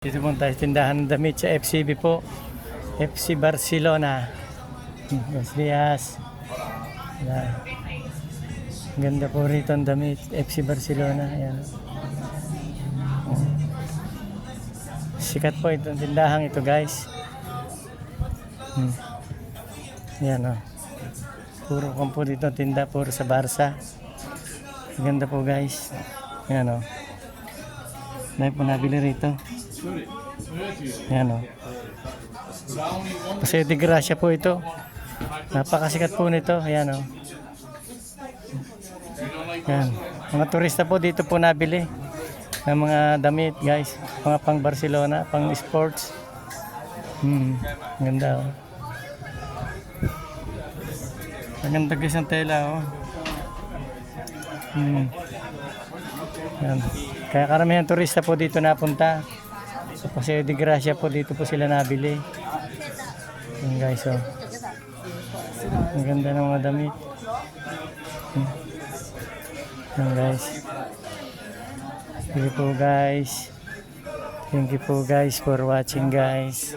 Dito po tayo tindahan ng damit sa FCB po. FC Barcelona. Buenos Dias. Yan. Ganda po rito ang damit. FC Barcelona. Ayan. Sikat po itong tindahan ito, guys. Yan o. Puro po dito tinda. Puro sa Barca. Ganda po, guys. Yan o. Dahil po nabili rito. Yan o. Paseo de Gracia po ito. Napakasikat po nito. Ayan o. Yan. Mga turista po dito po nabili ng mga damit, guys. Mga pang Barcelona, pang sports. Ganda o. Maganda guys ang tela o. Yan. Kaya karamihan turista po dito napunta. Sa Paseo de Gracia po dito po sila nabili. Yan guys oh. Ang ganda ng mga damit. Yan guys. Thank you po guys. Thank you po guys for watching guys.